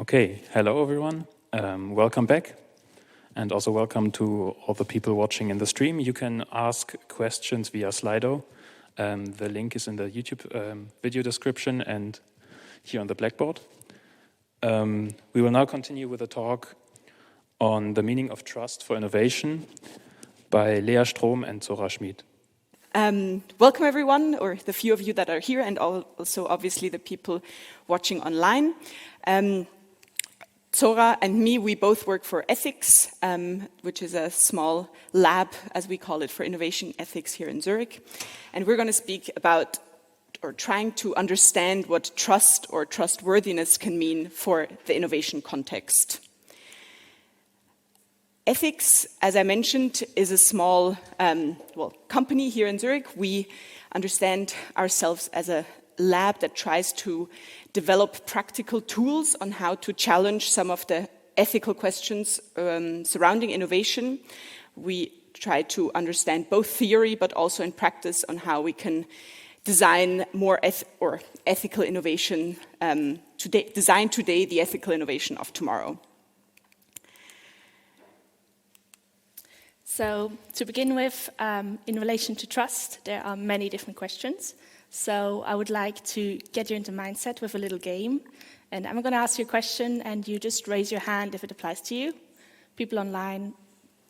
Okay, hello everyone. Welcome back. And also welcome to all the people watching in the stream. You can ask questions via Slido. The link is in the YouTube video description and here on the blackboard. We will now continue with a talk on the meaning of trust for innovation by Lea Strohm and Zora Schmid. Welcome everyone, or the few of you that are here, and also obviously the people watching online. Zora and me, we both work for ethix, which is a small lab, as we call it, for innovation ethics here in Zurich. And we're going to speak about, or trying to understand what trust or trustworthiness can mean for the innovation context. ethix, as I mentioned, is a small company here in Zurich. We understand ourselves as a lab that tries to develop practical tools on how to challenge some of the ethical questions surrounding innovation. We try to understand both theory but also in practice on how we can design more ethical innovation today. Design today the ethical innovation of tomorrow. So to begin with, in relation to trust, there are many different questions. So I would like to get you into mindset with a little game. And I'm going to ask you a question, and you just raise your hand if it applies to you. People online,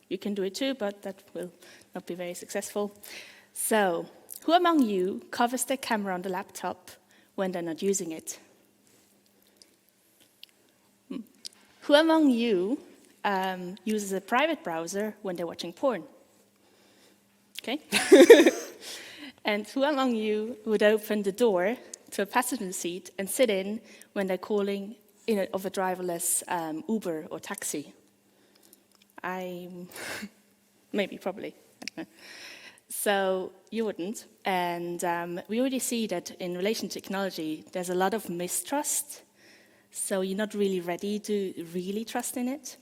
you can do it too, but that will not be very successful. So, who among you covers their camera on the laptop when they're not using it? Who among you uses a private browser when they're watching porn? Okay. And who among you would open the door to a passenger seat and sit in when they're calling of a driverless Uber or taxi? Maybe, probably. So you wouldn't. And we already see that in relation to technology, there's a lot of mistrust. So you're not really ready to really trust in it.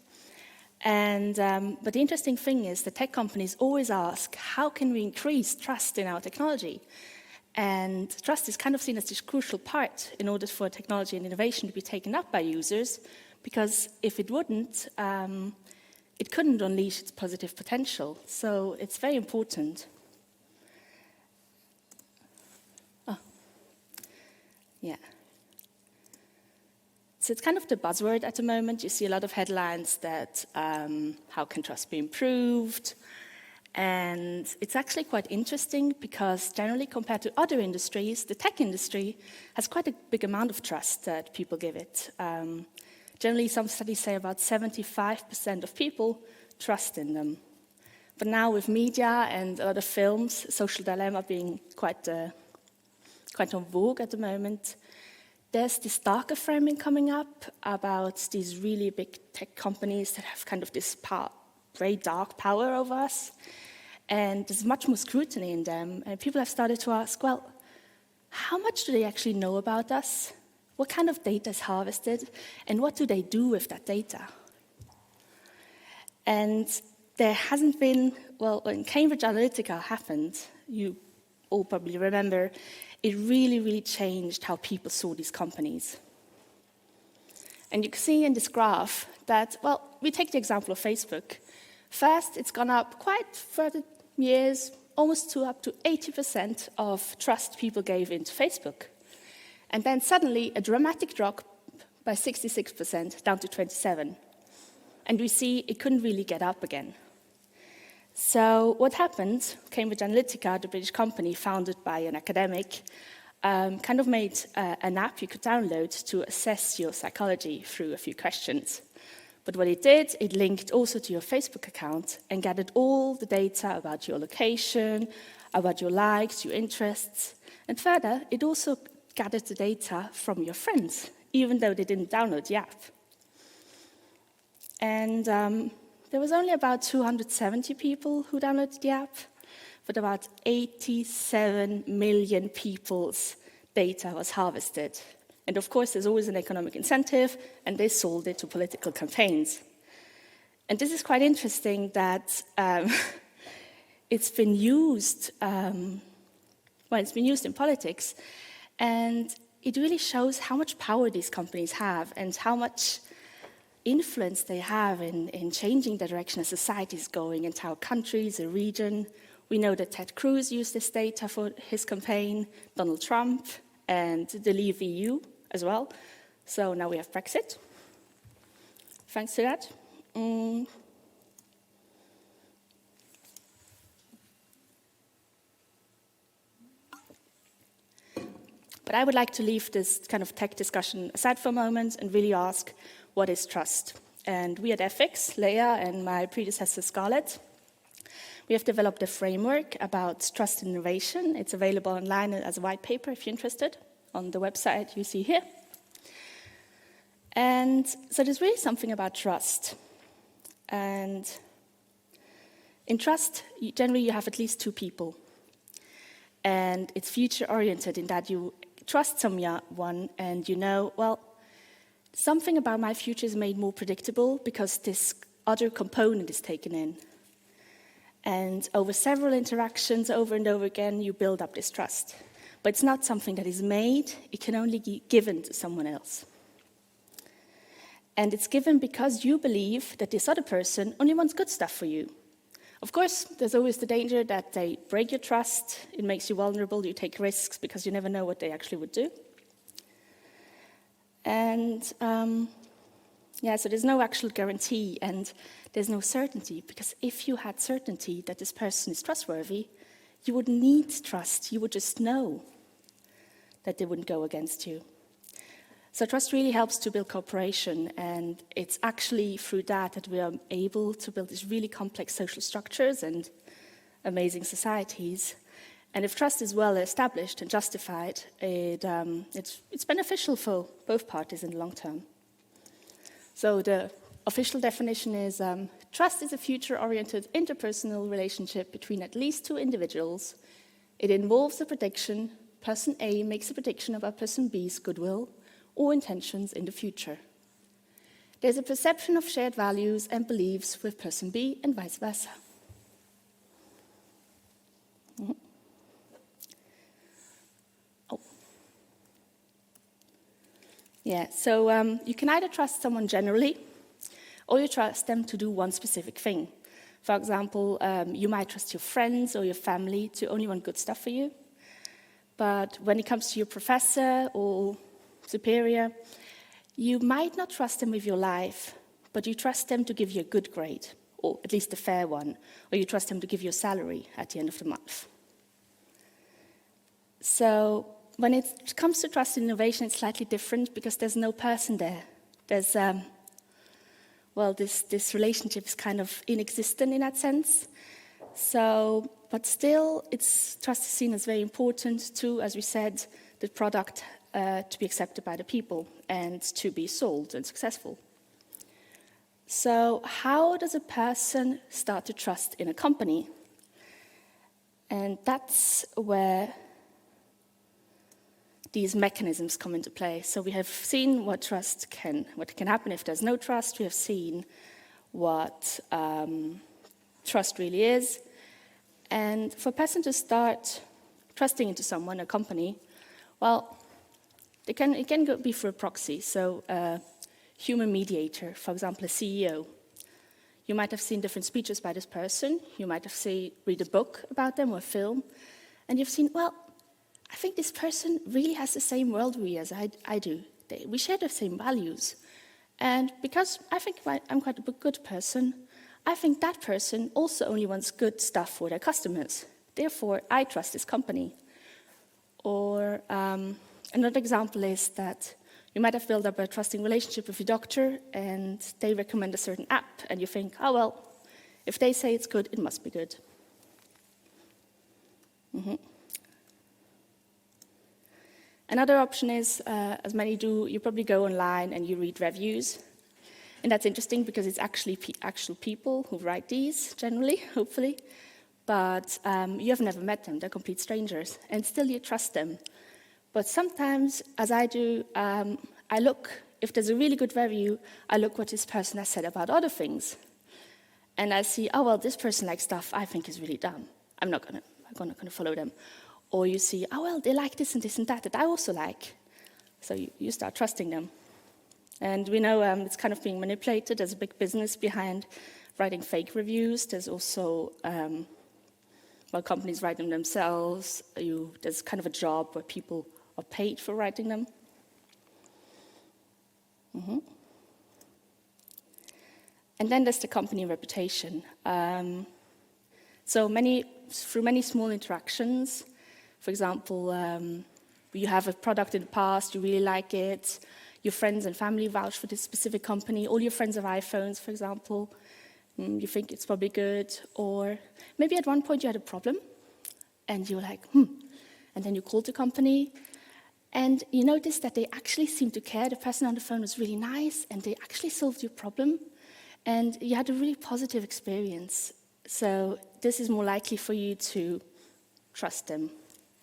And but the interesting thing is the tech companies always ask, how can we increase trust in our technology? And trust is kind of seen as this crucial part in order for technology and innovation to be taken up by users, because if it wouldn't, it couldn't unleash its positive potential. So it's very important. Oh, yeah. So it's kind of the buzzword at the moment. You see a lot of headlines that how can trust be improved? And it's actually quite interesting because generally compared to other industries, the tech industry has quite a big amount of trust that people give it. Generally, some studies say about 75% of people trust in them. But now with media and other films, social dilemma being quite on vogue at the moment, there's this darker framing coming up about these really big tech companies that have kind of this very dark power over us. And there's much more scrutiny in them. And people have started to ask, well, how much do they actually know about us? What kind of data is harvested? And what do they do with that data? And there hasn't been, well, when Cambridge Analytica happened, you all probably remember, it really, really changed how people saw these companies. And you can see in this graph that, well, we take the example of Facebook. First, it's gone up quite for the years, almost to up to 80% of trust people gave into Facebook. And then suddenly, a dramatic drop by 66% down to 27%. And we see it couldn't really get up again. So what happened, Cambridge Analytica, the British company founded by an academic, kind of made an app you could download to assess your psychology through a few questions. But what it did, it linked also to your Facebook account and gathered all the data about your location, about your likes, your interests. And further, it also gathered the data from your friends, even though they didn't download the app. And there was only about 270 people who downloaded the app, but about 87 million people's data was harvested. And of course, there's always an economic incentive, and they sold it to political campaigns. And this is quite interesting that it's been used, it's been used in politics, and it really shows how much power these companies have and how much influence they have in changing the direction a society is going and how countries, a region. We know that Ted Cruz used this data for his campaign, Donald Trump, and the Leave EU as well. So now we have Brexit. Thanks to that. But I would like to leave this kind of tech discussion aside for a moment and really ask, what is trust? And we at ethix, Lea and my predecessor Scarlett, we have developed a framework about trust and innovation. It's available online as a white paper if you're interested on the website you see here. And so there's really something about trust. And in trust, generally you have at least two people. And it's future-oriented in that you trust someone and you know, well, something about my future is made more predictable because this other component is taken in. And over several interactions, over and over again, you build up this trust. But it's not something that is made, it can only be given to someone else. And it's given because you believe that this other person only wants good stuff for you. Of course, there's always the danger that they break your trust, it makes you vulnerable, you take risks because you never know what they actually would do. And so there's no actual guarantee and there's no certainty, because if you had certainty that this person is trustworthy, you wouldn't need trust, you would just know that they wouldn't go against you. So trust really helps to build cooperation, and it's actually through that we are able to build these really complex social structures and amazing societies. And if trust is well established and justified, it's beneficial for both parties in the long term. So the official definition is, trust is a future-oriented interpersonal relationship between at least two individuals. It involves a prediction. Person A makes a prediction about person B's goodwill or intentions in the future. There's a perception of shared values and beliefs with person B and vice versa. So you can either trust someone generally, or you trust them to do one specific thing. For example, you might trust your friends or your family to only want good stuff for you. But when it comes to your professor or superior, you might not trust them with your life, but you trust them to give you a good grade, or at least a fair one, or you trust them to give you a salary at the end of the month. So when it comes to trust and innovation, it's slightly different because there's no person there. There's, this relationship is kind of inexistent in that sense. So, but still, trust is seen as very important to, as we said, the product to be accepted by the people and to be sold and successful. So how does a person start to trust in a company? And that's where these mechanisms come into play. So we have seen what can happen if there's no trust. We have seen what trust really is. And for a person to start trusting into someone, a company, well, it can be through a proxy. So a human mediator, for example, a CEO. You might have seen different speeches by this person. You might have read a book about them or a film. And you've seen, well, I think this person really has the same worldview as I do. We share the same values. And because I think I'm quite a good person, I think that person also only wants good stuff for their customers. Therefore, I trust this company. Or another example is that you might have built up a trusting relationship with your doctor and they recommend a certain app and you think, oh, well, if they say it's good, it must be good. Another option is, as many do, you probably go online and you read reviews. And that's interesting because it's actually actual people who write these, generally, hopefully. But you have never met them, they're complete strangers. And still you trust them. But sometimes, as I do, I look, if there's a really good review, I look what this person has said about other things. And I see, oh, well, this person likes stuff I think is really dumb. I'm not gonna follow them. Or you see, oh, well, they like this and that I also like. So you start trusting them. And we know it's kind of being manipulated. There's a big business behind writing fake reviews. There's also, companies write them themselves. There's kind of a job where people are paid for writing them. And then there's the company reputation. Through many small interactions, for example, you have a product in the past, you really like it, your friends and family vouch for this specific company, all your friends have iPhones, for example, you think it's probably good, or maybe at one point you had a problem, and you were like, and then you called the company, and you noticed that they actually seemed to care, the person on the phone was really nice, and they actually solved your problem, and you had a really positive experience. So this is more likely for you to trust them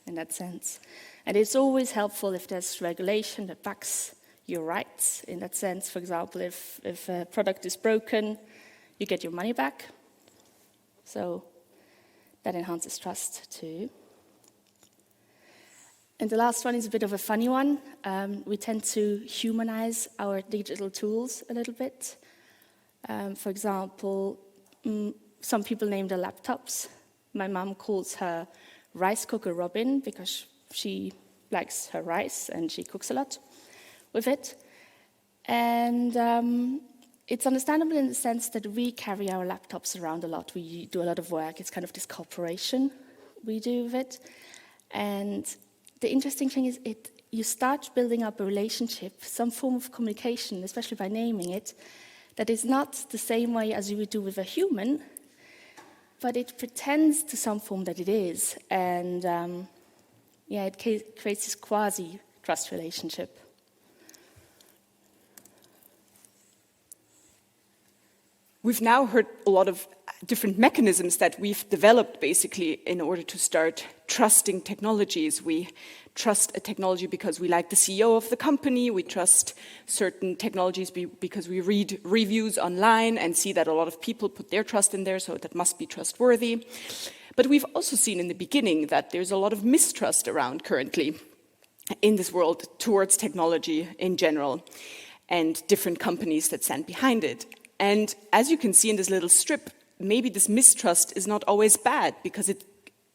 in that sense. And it's always helpful if there's regulation that backs your rights in that sense. For example, if a product is broken, you get your money back. So that enhances trust too. And the last one is a bit of a funny one. We tend to humanize our digital tools a little bit. For example, some people name their laptops. My mom calls her rice cooker Robin because she likes her rice and she cooks a lot with it. And it's understandable in the sense that we carry our laptops around a lot. We do a lot of work. It's kind of this cooperation we do with it. And the interesting thing is you start building up a relationship, some form of communication, especially by naming it, that is not the same way as you would do with a human, but it pretends to some form that it is. And it creates this quasi-trust relationship. We've now heard a lot of different mechanisms that we've developed basically in order to start trusting technologies. We trust a technology because we like the CEO of the company. We trust certain technologies because we read reviews online and see that a lot of people put their trust in there, so that must be trustworthy. But we've also seen in the beginning that there's a lot of mistrust around currently in this world towards technology in general and different companies that stand behind it. And as you can see in this little strip, maybe this mistrust is not always bad because it,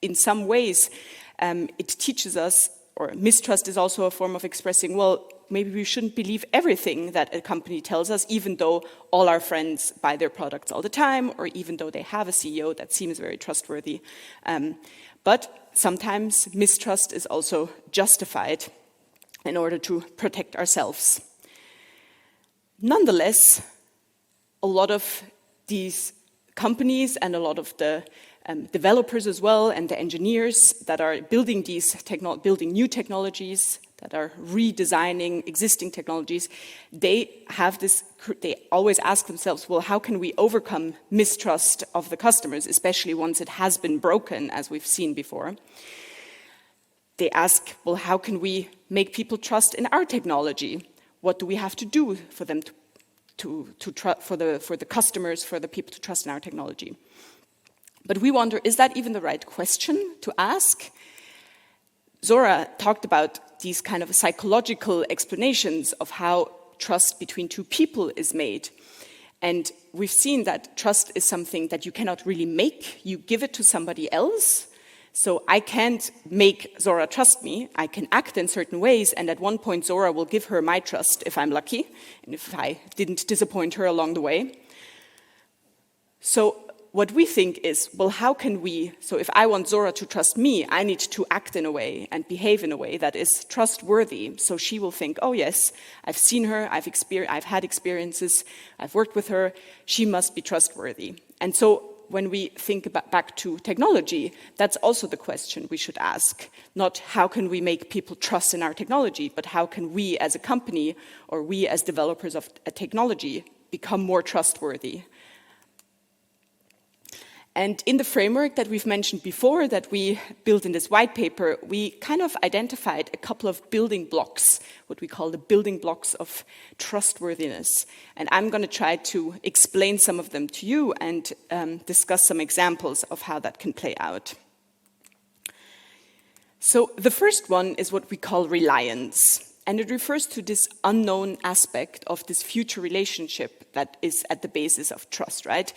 in some ways, it teaches us, or mistrust is also a form of expressing, well, maybe we shouldn't believe everything that a company tells us, even though all our friends buy their products all the time, or even though they have a CEO that seems very trustworthy. But sometimes mistrust is also justified in order to protect ourselves. Nonetheless, a lot of these companies and a lot of the developers as well and the engineers that are building building new technologies, that are redesigning existing technologies, they always ask themselves, well, how can we overcome mistrust of the customers, especially once it has been broken, as we've seen before? They ask, well, how can we make people trust in our technology? What do we have to do for them for the customers, for the people to trust in our technology? But we wonder, is that even the right question to ask? Zora talked about these kind of psychological explanations of how trust between two people is made. And we've seen that trust is something that you cannot really make. You give it to somebody else. So I can't make Zora trust me. I can act in certain ways, and at one point Zora will give her my trust if I'm lucky, and if I didn't disappoint her along the way. So what we think is, well, how can we, so if I want Zora to trust me, I need to act in a way and behave in a way that is trustworthy. So she will think, oh yes, I've seen her, I've had experiences, I've worked with her, she must be trustworthy. And so when we think back to technology, that's also the question we should ask. Not how can we make people trust in our technology, but how can we as a company or we as developers of a technology become more trustworthy? And in the framework that we've mentioned before that we built in this white paper, we kind of identified a couple of building blocks, what we call the building blocks of trustworthiness. And I'm going to try to explain some of them to you and discuss some examples of how that can play out. So the first one is what we call reliance. And it refers to this unknown aspect of this future relationship that is at the basis of trust, right?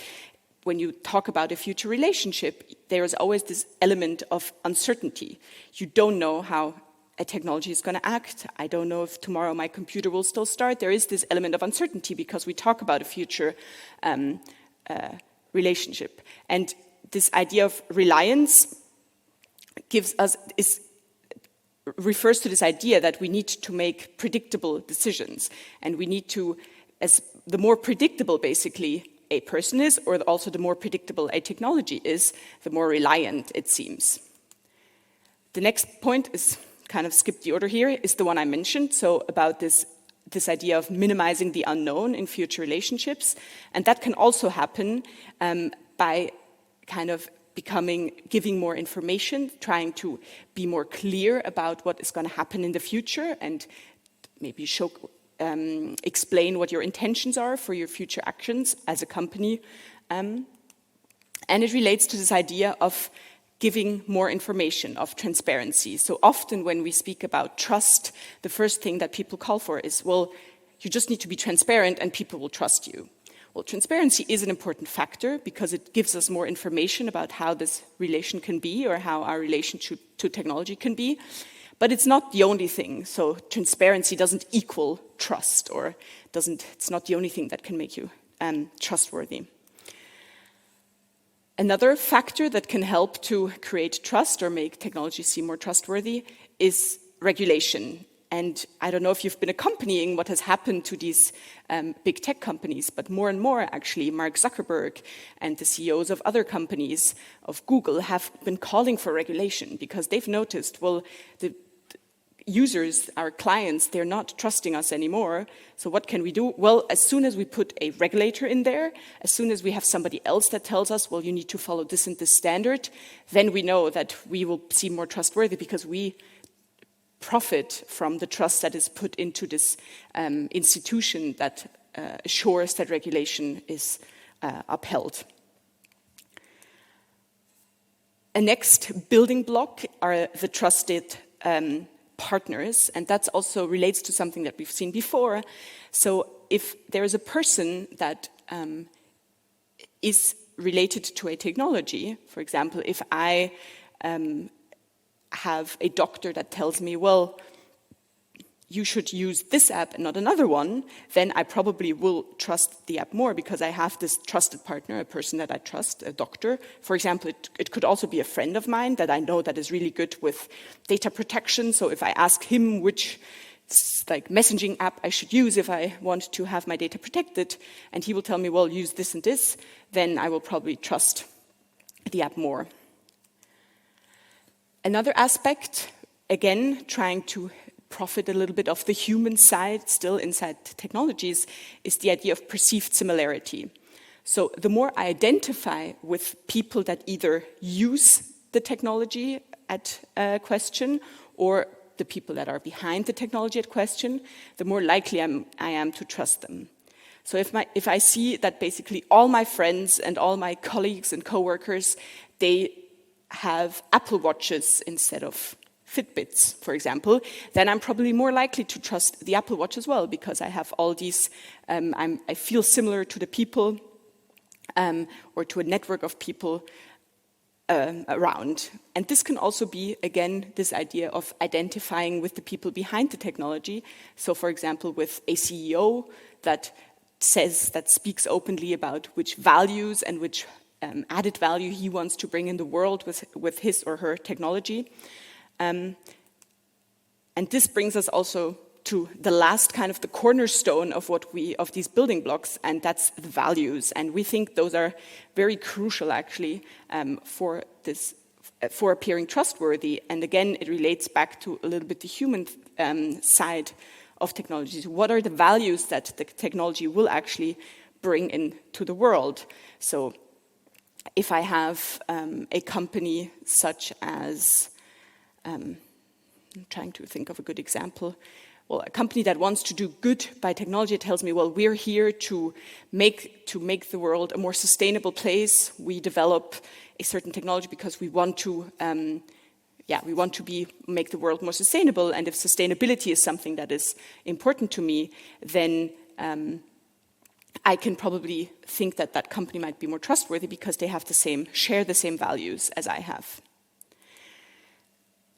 When you talk about a future relationship, there is always this element of uncertainty. You don't know how a technology is going to act. I don't know if tomorrow my computer will still start. There is this element of uncertainty because we talk about a future relationship. And this idea of reliance refers to this idea that we need to make predictable decisions. And we need to, as the more predictable basically a person is, or also the more predictable a technology is, the more reliant it seems. The next point is, kind of skip the order here, is the one I mentioned, so about this idea of minimizing the unknown in future relationships. And that can also happen by kind of giving more information, trying to be more clear about what is going to happen in the future, and maybe explain what your intentions are for your future actions as a company. And it relates to this idea of giving more information, of transparency. So often when we speak about trust, the first thing that people call for is, well, you just need to be transparent and people will trust you. Well, transparency is an important factor because it gives us more information about how this relation can be or how our relation to technology can be. But it's not the only thing. So transparency doesn't equal trust, or it's not the only thing that can make you trustworthy. Another factor that can help to create trust or make technology seem more trustworthy is regulation. And I don't know if you've been accompanying what has happened to these big tech companies, but more and more, actually, Mark Zuckerberg and the CEOs of other companies, of Google, have been calling for regulation because they've noticed, well, the users, our clients, they're not trusting us anymore. So what can we do? Well, as soon as we put a regulator in there, as soon as we have somebody else that tells us, well, you need to follow this and this standard, then we know that we will seem more trustworthy because we profit from the trust that is put into this institution that assures that regulation is upheld. A next building block are the trusted partners, and that also relates to something that we've seen before. So if there is a person that is related to a technology, for example, if I have a doctor that tells me, well, you should use this app and not another one, then I probably will trust the app more because I have this trusted partner, a person that I trust, a doctor. For example, it could also be a friend of mine that I know that is really good with data protection. So if I ask him which messaging app I should use if I want to have my data protected, and he will tell me, well, use this and this, then I will probably trust the app more. Another aspect, again, trying to profit a little bit of the human side still inside technologies, is the idea of perceived similarity. So the more I identify with people that either use the technology at question or the people that are behind the technology at question, the more likely I am to trust them. So if I see that basically all my friends and all my colleagues and coworkers, they have Apple Watches instead of Fitbits, for example, then I'm probably more likely to trust the Apple Watch as well, because I have all these, I feel similar to the people or to a network of people around. And this can also be, again, this idea of identifying with the people behind the technology. So, for example, with a CEO that speaks openly about which values and which added value he wants to bring in the world with his or her technology. And this brings us also to the last kind of the cornerstone of of these building blocks, and that's the values. And we think those are very crucial, actually, for appearing trustworthy. And again, it relates back to a little bit the human side of technologies. What are the values that the technology will actually bring into the world? So if I have a company such as, I'm trying to think of a good example. Well, a company that wants to do good by technology tells me, well, we're here to make the world a more sustainable place. We develop a certain technology because we want to we want to make the world more sustainable, and if sustainability is something that is important to me, then I can probably think that that company might be more trustworthy because they have share the same values as I have.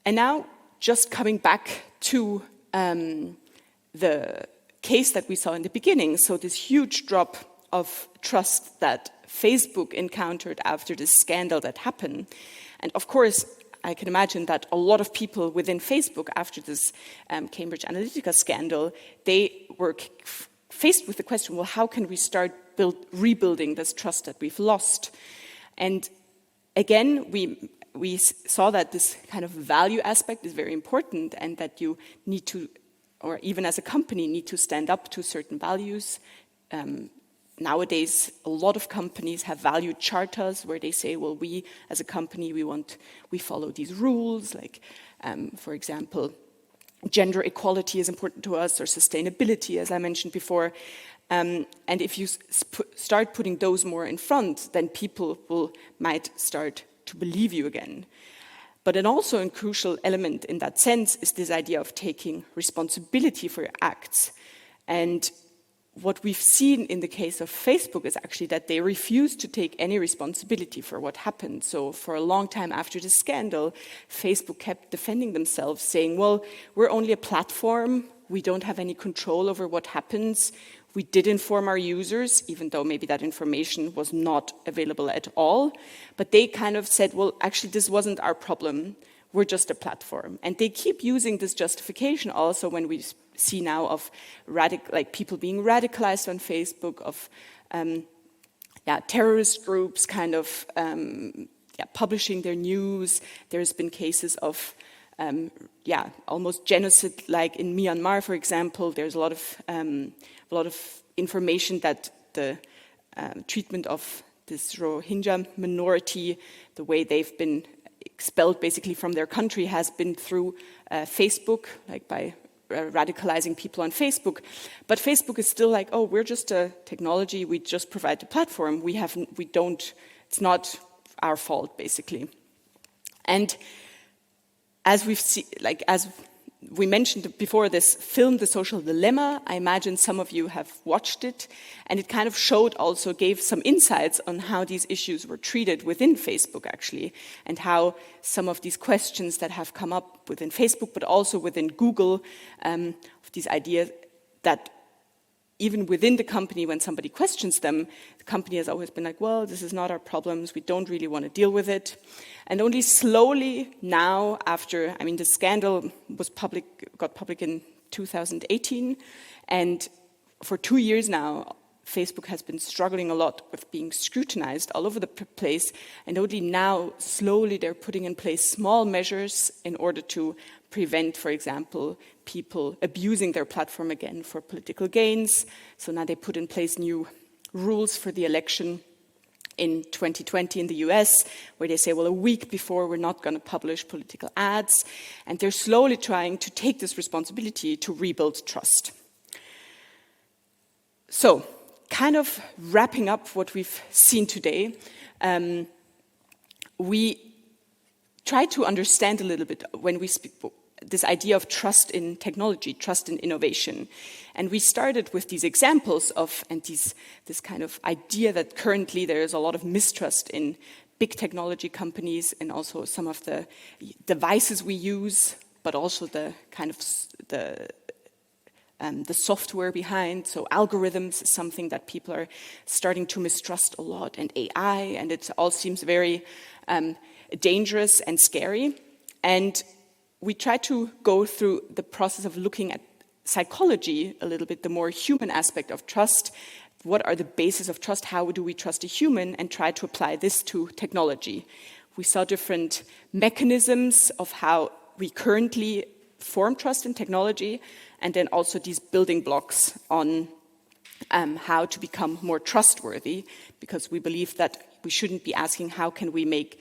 And now, just coming back to the case that we saw in the beginning, so this huge drop of trust that Facebook encountered after this scandal that happened. And of course, I can imagine that a lot of people within Facebook after this Cambridge Analytica scandal, they were faced with the question, well, how can we start rebuilding this trust that we've lost? And again, we saw that this kind of value aspect is very important, and that you need to, or even as a company, need to stand up to certain values. Nowadays, a lot of companies have value charters where they say, well, we as a company, we follow these rules, like, for example, gender equality is important to us, or sustainability, as I mentioned before. And if you start putting those more in front, then people might start to believe you again. But an also a crucial element in that sense is this idea of taking responsibility for your acts. And what we've seen in the case of Facebook is actually that they refuse to take any responsibility for what happened. So for a long time after the scandal, Facebook kept defending themselves, saying, well, we're only a platform, we don't have any control over what happens. We did inform our users, even though maybe that information was not available at all. But they kind of said, well, actually, this wasn't our problem. We're just a platform. And they keep using this justification also when we see now of people being radicalized on Facebook, of terrorist groups kind of publishing their news. There's been cases of almost genocide, like in Myanmar, for example. There's a lot of information that the treatment of this Rohingya minority, the way they've been expelled basically from their country, has been through Facebook, like by radicalizing people on Facebook. But Facebook is still like, oh, we're just a technology, we just provide the platform, it's not our fault, basically. And as we mentioned before, this film, The Social Dilemma, I imagine some of you have watched it, and it kind of gave some insights on how these issues were treated within Facebook, actually, and how some of these questions that have come up within Facebook, but also within Google, of these ideas that even within the company, when somebody questions them, the company has always been like, well, this is not our problems, we don't really want to deal with it. And only slowly now, after, the scandal got public in 2018, and for 2 years now, Facebook has been struggling a lot with being scrutinized all over the place, and only now, slowly, they're putting in place small measures in order to prevent, for example, people abusing their platform again for political gains. So now they put in place new rules for the election in 2020 in the US, where they say, well, a week before, we're not going to publish political ads. And they're slowly trying to take this responsibility to rebuild trust. So, kind of wrapping up what we've seen today, we try to understand a little bit when we speak this idea of trust in technology, trust in innovation. And we started with these examples this kind of idea that currently there is a lot of mistrust in big technology companies, and also some of the devices we use, but also the kind of the software behind. So algorithms is something that people are starting to mistrust a lot, and AI, and it all seems very dangerous and scary. And we try to go through the process of looking at psychology a little bit, the more human aspect of trust. What are the bases of trust? How do we trust a human? And try to apply this to technology. We saw different mechanisms of how we currently form trust in technology, and then also these building blocks on how to become more trustworthy, because we believe that we shouldn't be asking how can we make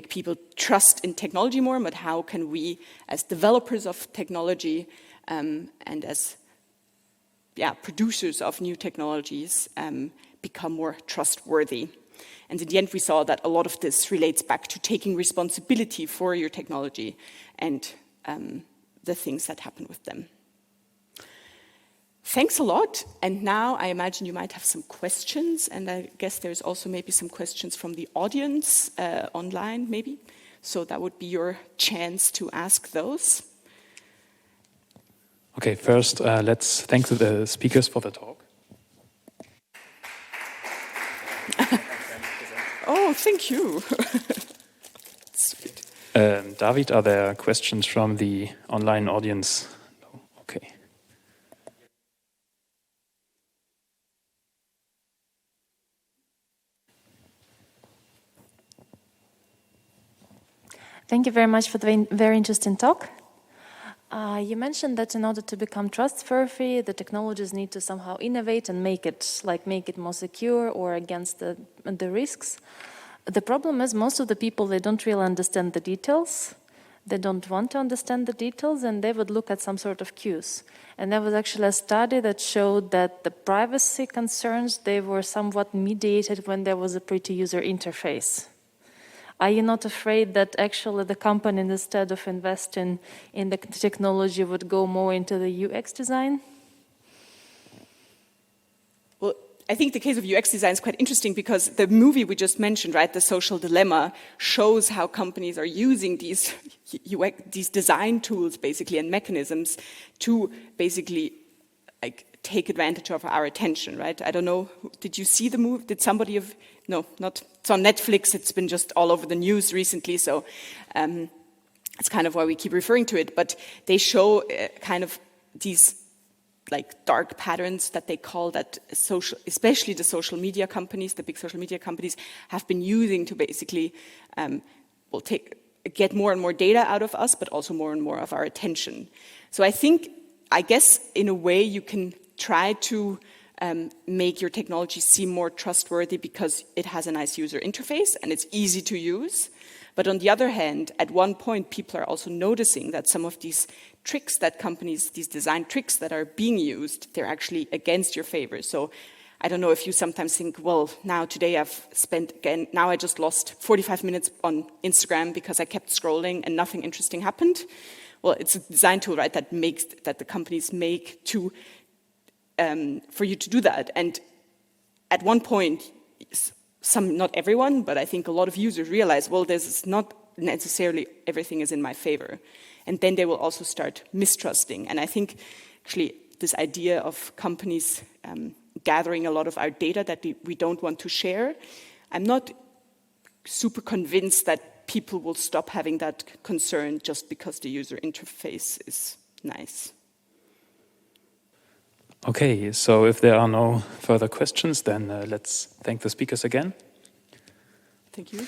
people trust in technology more, but how can we, as developers of technology and as producers of new technologies, become more trustworthy. And in the end, we saw that a lot of this relates back to taking responsibility for your technology and the things that happen with them. Thanks a lot. And now I imagine you might have some questions, and I guess there's also maybe some questions from the audience online, maybe. So that would be your chance to ask those. Okay, first, let's thank the speakers for the talk. Oh, thank you. Sweet. David, are there questions from the online audience? No? Okay. Thank you very much for the very interesting talk. You mentioned that in order to become trustworthy, the technologies need to somehow innovate and make it more secure or against the risks. The problem is most of the people, they don't really understand the details. They don't want to understand the details, and they would look at some sort of cues. And there was actually a study that showed that the privacy concerns, they were somewhat mediated when there was a pretty user interface. Are you not afraid that actually the company, instead of investing in the technology, would go more into the UX design? Well, I think the case of UX design is quite interesting because the movie we just mentioned, right, The Social Dilemma, shows how companies are using these design tools, basically, and mechanisms to basically take advantage of our attention, right? I don't know, did you see the movie? Did somebody have, no, not, it's on Netflix, it's been just all over the news recently, so it's kind of why we keep referring to it, but they show kind of these dark patterns that they call that especially the social media companies, the big social media companies, have been using to basically get more and more data out of us, but also more and more of our attention. So I guess in a way you can try to make your technology seem more trustworthy because it has a nice user interface and it's easy to use. But on the other hand, at one point, people are also noticing that some of these tricks that companies, these design tricks that are being used, they're actually against your favor. So I don't know if you sometimes think, well, now today now I just lost 45 minutes on Instagram because I kept scrolling and nothing interesting happened. Well, it's a design tool, right, that the companies make to for you to do that. And at one point, not everyone, but I think a lot of users realize, well, this is not necessarily everything is in my favor. And then they will also start mistrusting. And I think actually this idea of companies gathering a lot of our data that we don't want to share, I'm not super convinced that people will stop having that concern just because the user interface is nice. Okay, so if there are no further questions, then let's thank the speakers again. Thank you.